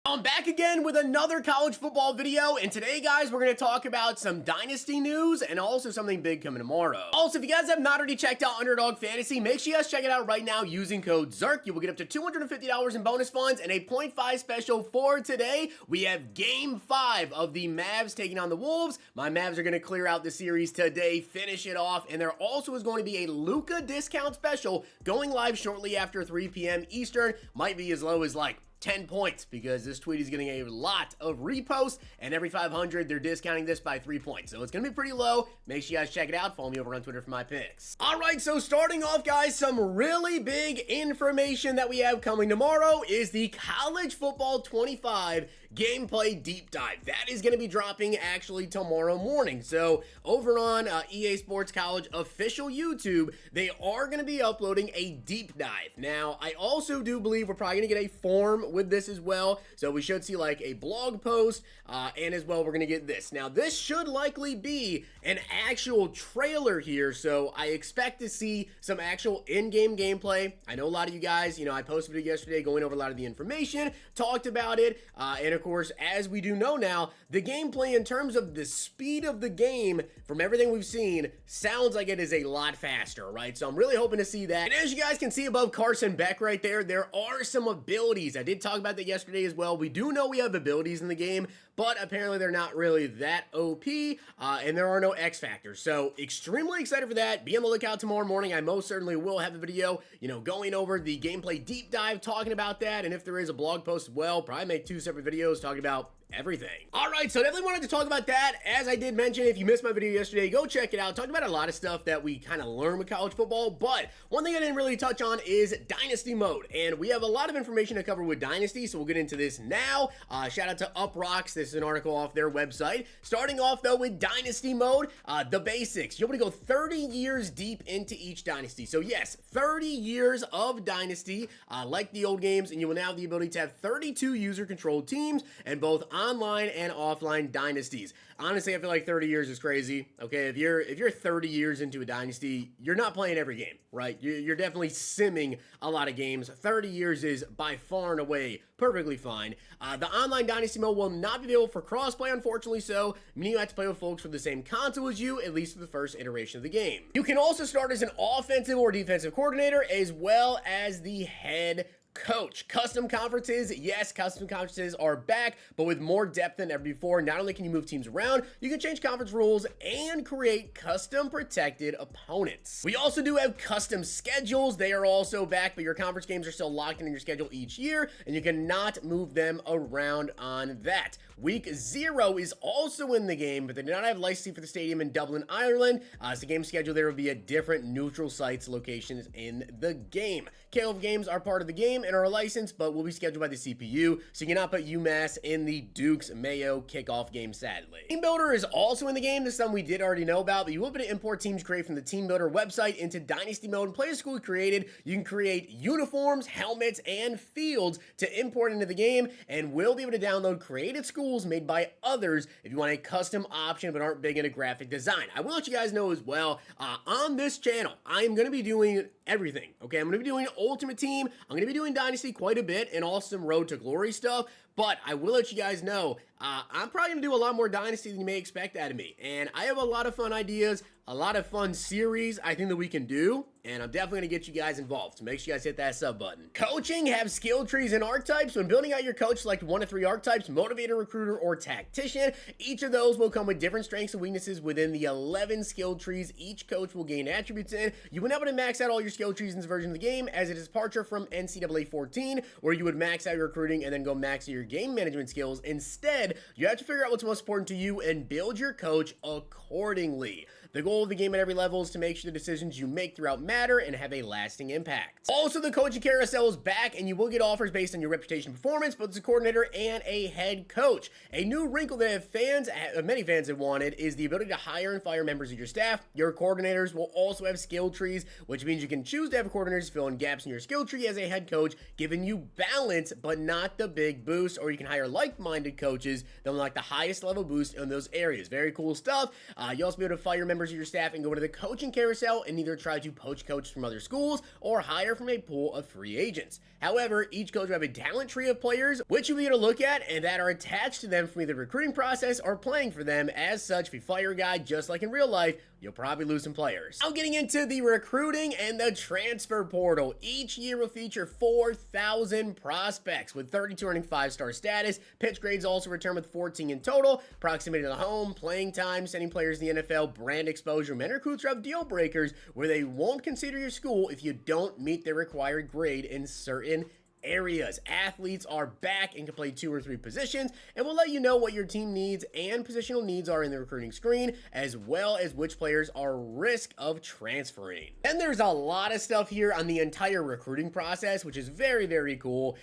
I'm back again with another college football video, and today, guys, we're going to talk about some Dynasty news and also something big coming tomorrow. Also, if you guys have not already checked out Underdog Fantasy, make sure you guys check it out right now using code ZIRK. You will get up to $250 in bonus funds and a 0.5 special for today. We have Game 5 of the Mavs taking on the Wolves. My Mavs are going to clear out the series today, finish it off, and there also is going to be a Luka discount special going live shortly after 3 p.m. Eastern. Might be as low as like 10 points because this tweet is getting a lot of reposts, and every 500 they're discounting this by 3 points, so it's gonna be pretty low. Make sure you guys check it out. Follow me over on Twitter for my picks. All right, so starting off, guys, some really big information that we have coming tomorrow is the College Football 25 gameplay deep dive. That is going to be dropping actually tomorrow morning. So over on EA Sports College official YouTube, they are going to be uploading a deep dive. Now, I also do believe we're probably going to get a form with this as well. So we should see like a blog post, and as well, we're going to get this. Now, this should likely be an actual trailer here. So I expect to see some actual in-game gameplay. I know a lot of you guys, I posted it yesterday going over a lot of the information, talked about it, and of course, as we do know now, the gameplay in terms of the speed of the game, from everything we've seen, sounds like it is a lot faster, right? So I'm really hoping to see that. And as you guys can see above Carson Beck right there are some abilities. I did talk about that yesterday as well. We do know we have abilities in the game, but apparently they're not really that OP, and there are no X factors. So extremely excited for that. Be on the lookout tomorrow morning. I most certainly will have a video, going over the gameplay deep dive, talking about that, and if there is a blog post as well, probably make 2 separate videos talking about everything. All right, so definitely wanted to talk about that. As I did mention, if you missed my video yesterday, go check it out. Talked about a lot of stuff that we kind of learned with college football, but one thing I didn't really touch on is Dynasty mode, and we have a lot of information to cover with Dynasty, so we'll get into this now. Shout out to UpRocks. This is an article off their website. Starting off, though, with Dynasty mode, the basics. You're able to go 30 years deep into each Dynasty. So yes, 30 years of Dynasty, like the old games, and you will now have the ability to have 32 user-controlled teams, and both online and offline dynasties. Honestly, I feel like 30 years is crazy. Okay, if you're 30 years into a dynasty, you're not playing every game, right? You're definitely simming a lot of games. 30 years is by far and away perfectly fine. The online dynasty mode will not be available for crossplay, unfortunately, so meaning you have to play with folks with the same console as you, at least for the first iteration of the game. You can also start as an offensive or defensive coordinator, as well as the head coach. Custom conferences, yes, custom conferences are back, but with more depth than ever before. Not only can you move teams around, you can change conference rules and create custom protected opponents. We also do have custom schedules. They are also back, but your conference games are still locked in your schedule each year, and you cannot move them around on that. Week 0 is also in the game, but they do not have licensing for the stadium in Dublin, Ireland. So the game schedule there will be at different neutral sites locations in the game. Kickoff games are part of the game and are licensed, but will be scheduled by the CPU, so you cannot put UMass in the Duke's Mayo kickoff game, sadly. Team Builder is also in the game. This is something we did already know about, but you will be able to import teams created from the Team Builder website into Dynasty mode and play a school created. You can create uniforms, helmets, and fields to import into the game, and will be able to download created schools made by others if you want a custom option but aren't big into graphic design. I will let you guys know as well, on this channel, I am going to be doing everything, okay? I'm going to be doing Ultimate Team, I'm going to be doing Dynasty quite a bit, and also some Road to Glory stuff, but I will let you guys know, I'm probably going to do a lot more Dynasty than you may expect out of me, and I have a lot of fun ideas, a lot of fun series I think that we can do, and I'm definitely going to get you guys involved, so make sure you guys hit that sub button. Coaching, have skill trees and archetypes. When building out your coach, select 1 of 3 archetypes: motivator, recruiter, or tactician. Each of those will come with different strengths and weaknesses within the 11 skill trees each coach will gain attributes in. You will not be able to max out all your skill trees in this version of the game, as it is departure from NCAA 14, where you would max out your recruiting and then go max out your game management skills. Instead, you have to figure out what's most important to you and build your coach accordingly. The goal of the game at every level is to make sure the decisions you make throughout matter and have a lasting impact. Also, the coaching carousel is back, and you will get offers based on your reputation and performance, both as a coordinator and a head coach. A new wrinkle that many fans have wanted is the ability to hire and fire members of your staff. Your coordinators will also have skill trees, which means you can choose to have coordinators fill in gaps in your skill tree as a head coach, giving you balance but not the big boost, or you can hire like-minded coaches that will like the highest level boost in those areas. Very cool stuff. You also be able to fire members members of your staff and go into the coaching carousel and either try to poach coaches from other schools or hire from a pool of free agents. However, each coach will have a talent tree of players, which you'll be able to look at and that are attached to them from either the recruiting process or playing for them. As such, if you fire a guy just like in real life, you'll probably lose some players. Now getting into the recruiting and the transfer portal. Each year will feature 4,000 prospects with 32 earning 5-star status. Pitch grades also return with 14 in total. Proximity to the home, playing time, sending players to the NFL, brand exposure. Many recruits have deal breakers where they won't consider your school if you don't meet their required grade in certain areas. Athletes are back and can play 2 or 3 positions, and we'll let you know what your team needs and positional needs are in the recruiting screen, as well as which players are risk of transferring. And there's a lot of stuff here on the entire recruiting process, which is very, very cool.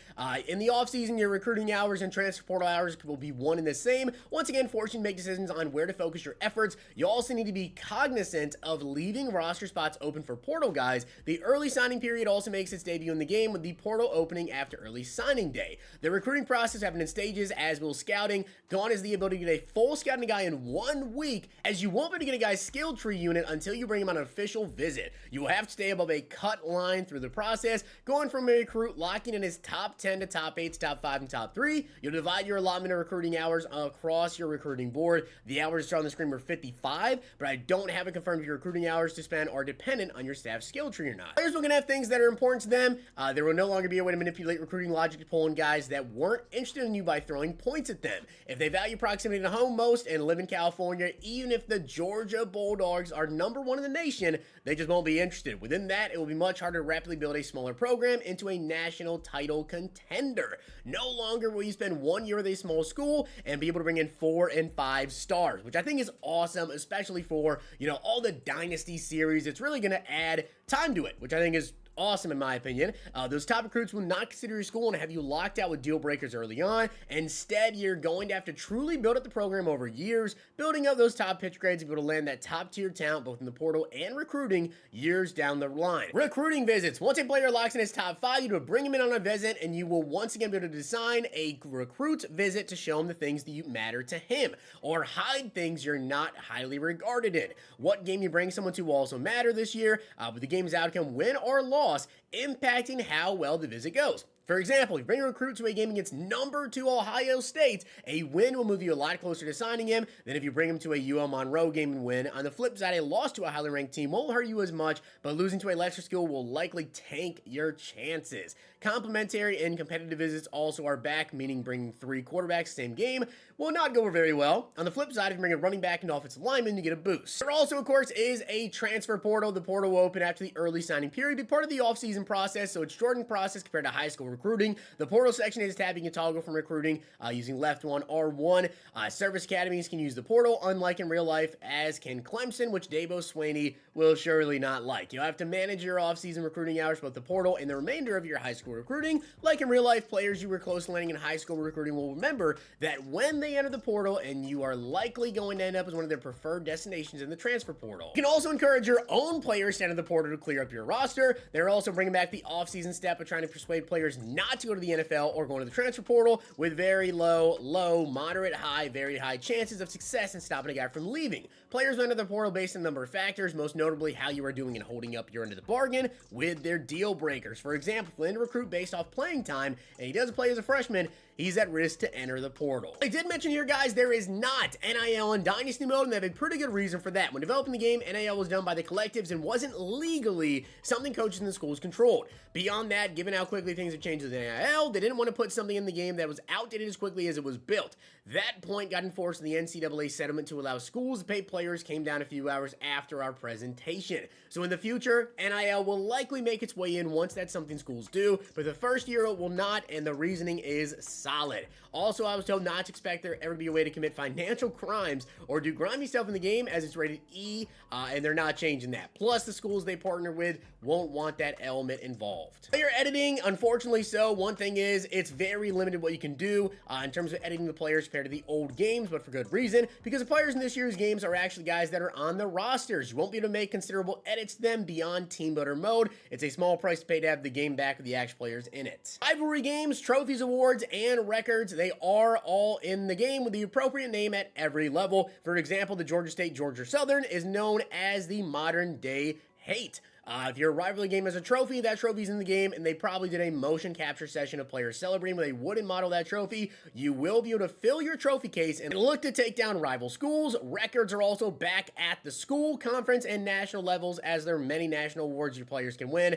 In the offseason, your recruiting hours and transfer portal hours will be one and the same. Once again, forcing you to make decisions on where to focus your efforts. You also need to be cognizant of leaving roster spots open for portal guys. The early signing period also makes its debut in the game with the portal opening after early signing day. The recruiting process happened in stages, as will scouting. Gone is the ability to get a full scouting guy in 1 week, as you won't be able to get a guy's skill tree unit until you bring him on an official visit. You will have to stay above a cut line through the process, going from a recruit locking in his top 10 to top 8 to top 5 and top 3. You'll divide your allotment of recruiting hours across your recruiting board. The hours on the screen were 55, but I don't have it confirmed if your recruiting hours to spend are dependent on your staff's skill tree or not. Players will gonna have things that are important to them. There will no longer be a way to manipulate recruiting logic to pull in guys that weren't interested in you by throwing points at them. If they value proximity to home most and live in California, even if the Georgia Bulldogs are #1 in the nation, they just won't be interested. Within that, it will be much harder to rapidly build a smaller program into a national title contender. No longer will you spend 1 year with a small school and be able to bring in 4 and 5 stars, which I think is awesome, especially for, all the Dynasty series. It's really going to add time to it, which I think is awesome in my opinion. Those top recruits will not consider your school and have you locked out with deal breakers early on. Instead, you're going to have to truly build up the program over years, building up those top pitch grades to be able to land that top tier talent both in the portal and recruiting years down the line. Recruiting visits. Once a player locks in his top 5, you will bring him in on a visit and you will once again be able to design a recruit visit to show him the things that matter to him, or hide things you're not highly regarded in. What game you bring someone to will also matter this year, with the game's outcome, win or loss, impacting how well the visit goes. For example, if you bring a recruit to a game against #2 Ohio State, a win will move you a lot closer to signing him than if you bring him to a UL Monroe game and win. On the flip side, a loss to a highly ranked team won't hurt you as much, but losing to a lesser school will likely tank your chances. Complementary and competitive visits also are back, meaning bringing 3 quarterbacks same game will not go over very well. On the flip side, if you bring a running back and offensive lineman, you get a boost. There also, of course, is a transfer portal. The portal will open after the early signing period, be part of the offseason process, so it's shortened process compared to high school recruiting. The portal section is tabbing a toggle from recruiting using left 1 R1. Service academies can use the portal, unlike in real life, as can Clemson, which Dabo Swinney will surely not like. You'll have to manage your offseason recruiting hours, both the portal and the remainder of your high school recruiting. Like in real life, players you were close to landing in high school recruiting will remember that when they enter the portal, and you are likely going to end up as one of their preferred destinations in the transfer portal. You can also encourage your own players to enter the portal to clear up your roster. They're also bringing back the offseason step of trying to persuade players not to go to the NFL or go into the transfer portal with very low, moderate, high, very high chances of success in stopping a guy from leaving. Players will enter the portal based on a number of factors, most notably how you are doing in holding up your end of the bargain with their deal breakers. For example, if you land a recruit based off playing time and he doesn't play as a freshman, he's at risk to enter the portal. I did mention here, guys, there is not NIL in Dynasty mode, and they have a pretty good reason for that. When developing the game, NIL was done by the collectives and wasn't legally something coaches in the schools controlled. Beyond that, given how quickly things have changed with NIL, they didn't want to put something in the game that was outdated as quickly as it was built. That point got enforced in the NCAA settlement to allow schools to pay players came down a few hours after our presentation. So in the future, NIL will likely make its way in once that's something schools do, but the first year it will not, and the reasoning is solid. Also, I was told not to expect there ever be a way to commit financial crimes or do grimy stuff in the game, as it's rated E, and they're not changing that. Plus, the schools they partner with won't want that element involved. Player editing, unfortunately so. One thing is, it's very limited what you can do in terms of editing the players compared to the old games, but for good reason, because the players in this year's games are actually guys that are on the rosters. You won't be able to make considerable edits to them beyond team builder mode. It's a small price to pay to have the game back with the actual players in it. Rivalry games, trophies, awards, and and records, they are all in the game with the appropriate name at every level. For example, the Georgia State Georgia Southern is known as the modern day hate. If your rivalry game has a trophy, that trophy's in the game, and they probably did a motion capture session of players celebrating with a wooden model of that trophy. You will be able to fill your trophy case and look to take down rival schools. Records are also back at the school, conference, and national levels, as there are many national awards your players can win.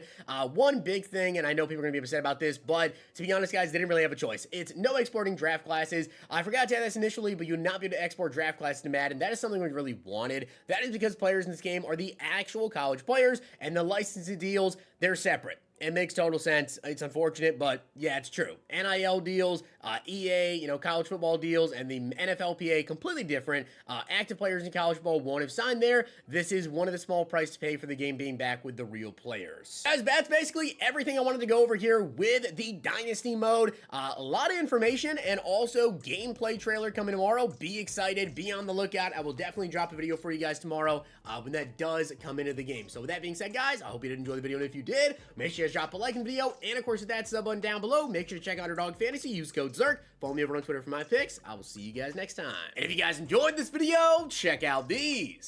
One big thing, and I know people are going to be upset about this, but to be honest, guys, they didn't really have a choice. It's no exporting draft classes. I forgot to add this initially, but you'll not be able to export draft classes to Madden. That is something we really wanted. That is because players in this game are the actual college players, and the licensing deals, they're separate. It makes total sense. It's unfortunate, but yeah, it's true. NIL deals, EA, college football deals, and the NFLPA, completely different. Active players in college football won't have signed there. This is one of the small prices to pay for the game being back with the real players. Guys, that's basically everything I wanted to go over here with the Dynasty mode. A lot of information and also gameplay trailer coming tomorrow. Be excited. Be on the lookout. I will definitely drop a video for you guys tomorrow when that does come into the game. So with that being said, guys, I hope you did enjoy the video, and if you did, make sure you drop a like in the video, and of course with that sub button down below, make sure to check out Underdog Fantasy, use code Zirk, follow me over on Twitter for my picks. I will see you guys next time. And if you guys enjoyed this video, check out these.